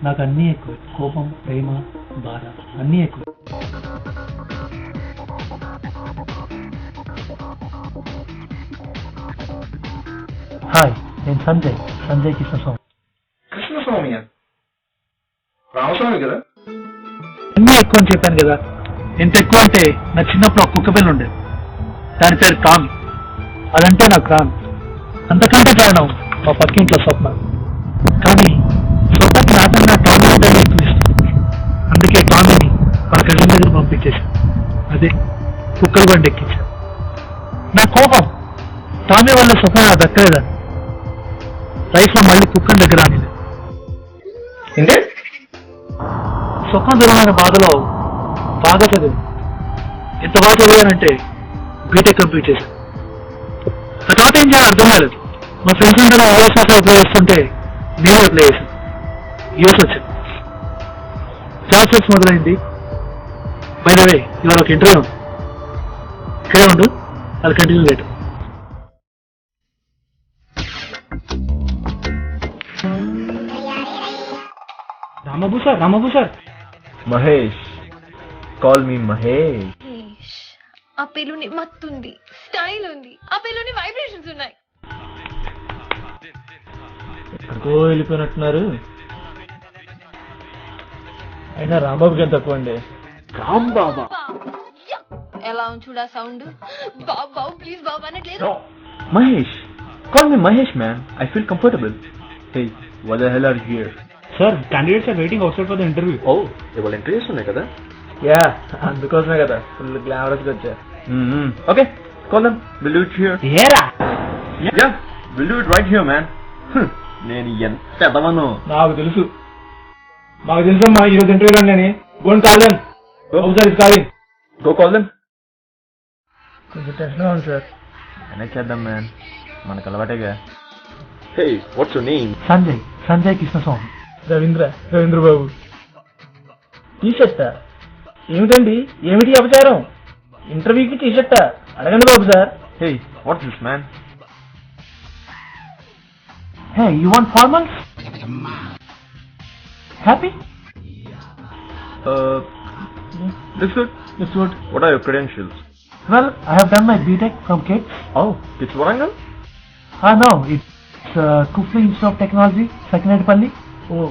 నాకు అన్నీ ఎక్కువ, కోపం, ప్రేమ, బాధ అన్నీ ఎక్కువ. హాయ్, నేను సంజయ్ కృష్ణస్వామి. కృష్ణస్వామి రామస్వామి కదా? అన్నీ ఎక్కువ అని చెప్పాను కదా. ఎంత ఎక్కువ అంటే నా చిన్నప్పుడు ఒక కుక్క పిల్ల ఉండేది, దాని పేరు టామీ. అదంటే నాకు రాను. అంతకంటే కారణం మా పక్కింట్లో స్వప్న. కానీ స్వప్నకి నాకన్నా టామీ అంటే ఎక్కువ ఇష్టం. అందుకే టామీని మా కజిన్ దగ్గర పంపించేశాను. అదే కుక్కల బండి ఎక్కించాను. నా కోపం టామీ వల్ల స్వప్న నాకు దక్కలేదని లైఫ్ లో మళ్ళీ కుక్కల దగ్గర అనేది. ఏంటే స్వప్న దూరమైన బాధలో బాగా చదివి ఎంత బాగా చదివానంటే బీటెక్ కంప్లీట్ చేశాను. ఆ తర్వాత ఏం చేయాలో అర్థం కాలేదు. మా ఫ్రెండ్స్ అందరూ యూఎస్ అప్లై చేస్తుంటే నేను అప్లై చేశాను. యూఎస్ వచ్చాను. జాబ్ సెర్చ్ మొదలైంది. బై ద వే ఇవాళ ఒక ఇంటర్వ్యూ ఉంది. ఇక్కడే ఉండు, అది continue late. Ramababu sir. Mahesh, call me Mahesh. ఆ పేరుని మత్తుంది, స్టైల్ ఉంది, ఆ పేరుని వైబ్రేషన్స్ ఉన్నాయి. ఎక్కడికో వెళ్ళిపోయినట్టున్నారు. అయినా రాంబాబుకి ఎంత తక్కువ అండి. రాంబాబా ఎలా చూడా సౌండ్. బాబు ప్లీజ్ బాబు అనట్లేదు. Mahesh, call me Mahesh man. I feel comfortable. Hey, what the hell are here? Sir, candidates are waiting outside for the interview. Oh, ఇవాళ ఇంటర్వ్యూస్ ఉన్నాయి కదా? యా, అందుకోసమే కదా ఫుల్ గ్లామరస్ గా వచ్చా. Okay, call them. Will do it here. ఏరా, yeah, will do it right here man. నేను ఎంత ఎదవను. నాకు తెలుసు, మాకు తెలుసమ్మా. ఈరోజు ఇంటర్వ్యూలో నేను గోన్ కాలేం. Go call them. కొంచెం టెన్షన్ ఉంది సార్. మేనేజ్ చేద్దాం మ్యాన్, మనకు అలవాటేగా. Hey, what's your name? Sanjay Krishnaswamy. Ravindra Babu. T shirt ఏమిటండి? ఏమిటి అపచారం? ఇంటర్వ్యూకి టీషర్ట్ అడగండి బాబు sir. Hey, what's this man? Hey, you want formals? Happy? Looks good. It's good. What are your credentials? Well, I have done my BTech from KITS. Oh, it's Warangal? No, it's Kufli Institute of Technology, Sakinetpalli. Oh,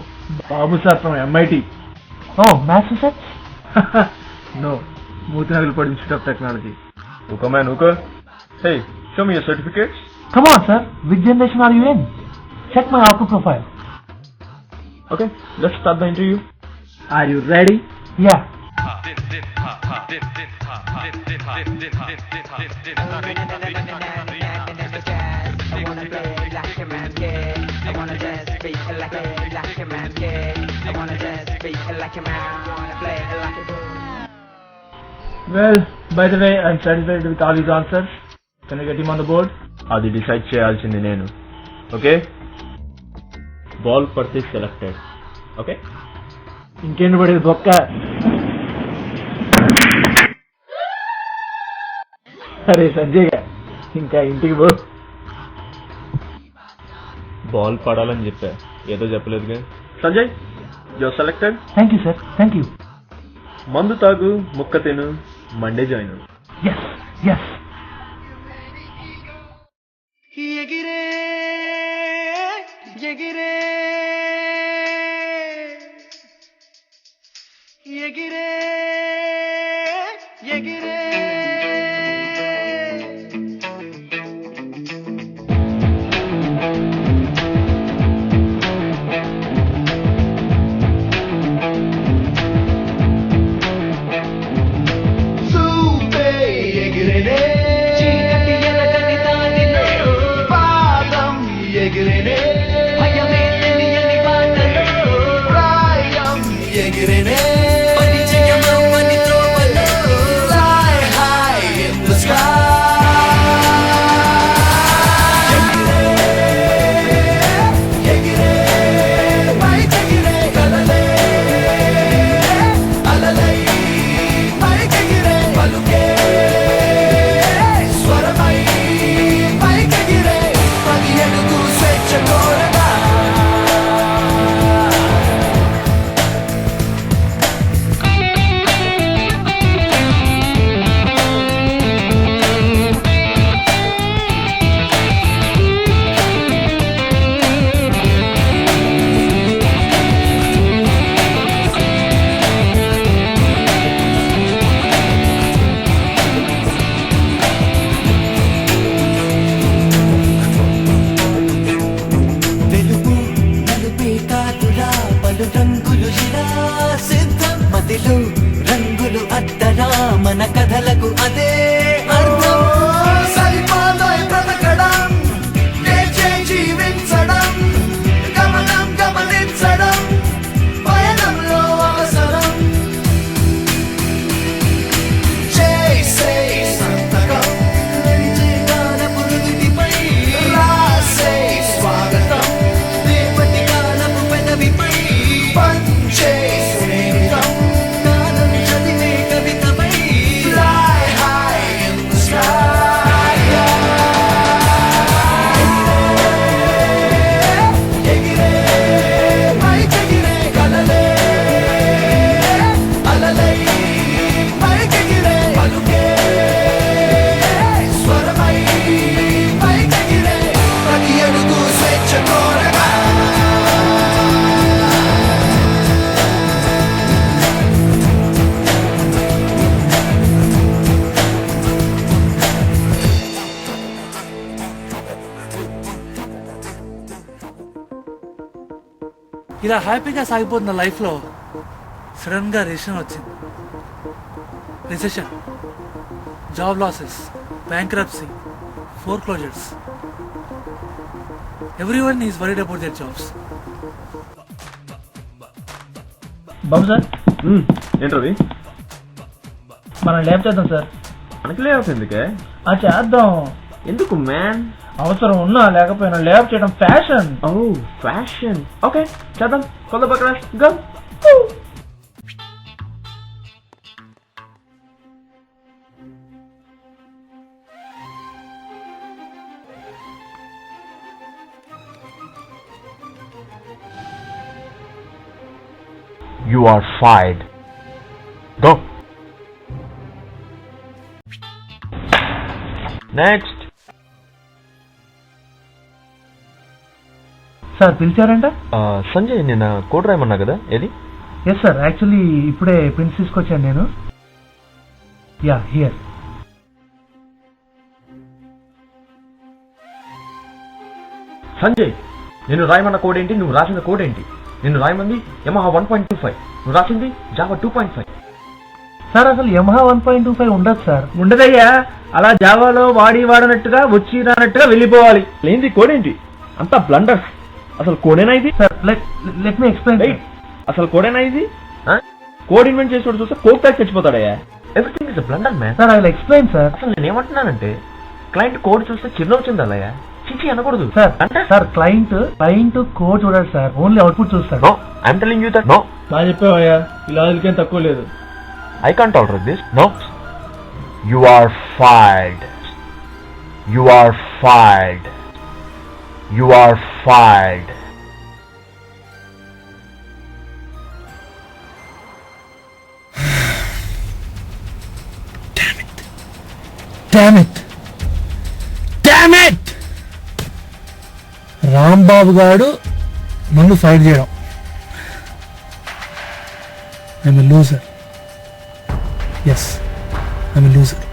Babu sir from MIT. Oh, Massachusetts? No, Mutinagalpur Institute of Technology. Uka man, Uka. Hey, show me your certificates. Come on, sir. Which generation are you in? Check my Outlook profile. Okay, let's start the interview. Are you ready? Yeah. Well, by the way, I'm satisfied with all his answers. Can I get him on the board? అది decide చేయాల్సింది నేను. Okay, ball పడితే selected. Okay, ఇంకేంటి పడేది బొక్క. అరే సంజయ్ గా, ఇంకా ఇంటికి పో. బాల్ పడాలని చెప్పా, ఏదో చెప్పలేదుగా. Sanjay, your selected. Thank you sir, thank you. మందు తాగు, ముక్క తిను, మండే జాయిన్. Yes yes. ఎగిరే ఎగిరే ఎగిరే ఎగిరే సూపే ఎగిరేనే చీకటి ఎలగని దానిలో పాదం ఎగిరేనే భయమే తెలియని బాటలో ప్రాయం ఎగిరేనే పరిచయమవ్వని త్రోవలో ఇలా హ్యాపీగా సాగిపోతున్న లైఫ్లో సడన్గా రిసెషన్ వచ్చింది. Recession, job losses, bankruptcy, foreclosures. Everyone is worried about their jobs. Babu sir, ఏంటది? మనం ల్యాబ్ చేద్దాం సార్. మనకి లేవు ఎందుకే? చేద్దాం. ఎందుకు మ్యాన్? అవసరం ఉన్నా లేకపోయినా ల్యాబ్ చేయడం ఫ్యాషన్. ఓ ఫ్యాషన్. ఓకే చేద్దాం. కొత్త పక్కన go. You are fired. Go. Next. Sir పిలిచారంట? సంజయ్ నిన్న కోడ్ రాయమన్నా కదా, ఏది? ఎస్ సార్, యాక్చువల్లీ ఇప్పుడే ప్రిన్స్ తీసుకొచ్చాను నేను. Yeah here. సంజయ్, నేను రాయమన్న కోడ్ ఏంటి, నువ్వు రాసిన కోడ్ ఏంటి? నేను రాయమంది యమహా 1.25, నువ్వు రాసింది జావా 2.5. సార్ అసలు యమహా 1.25 ఉండదు సార్. ఉండదయ్యా, అలా జావాలో వాడినట్టుగా వచ్చి రానట్టుగా వెళ్ళిపోవాలి. లేనిది కోడ్ ఏంటి? అంతా బ్లండర్స్. అసలు కోడేనా ఇది? Sir let me explain. అసలు కోడేనా ఇది? కోడ్ ఇన్వెంట్ చేసి చూస్తే కోడ్ తాకి చచ్చిపోతాడయ్యా. Everything is blunder man. Sir I will explain sir. అసలు నేనేమంటున్నానంటే క్లయింట్ కోడ్ చూస్తే చిరునవ్వు చెందాలయ్యా, చిచి అనకూడదు సార్. సార్ క్లయింట్ కోడ్ చూడాలి సార్, ఓన్లీ అవుట్పుట్ చూస్తాడు. No, I'm telling you that. No, బాగా చెప్పావయ్యా, ఇలా వదిలికేం తక్కువ లేదు. I can't tolerate this. No. You are fired. You are fired. You are fired. Damn it! Rambabu గారు నన్ను ఫైట్ చేయడం. I'm a loser. Yes, I'm a loser.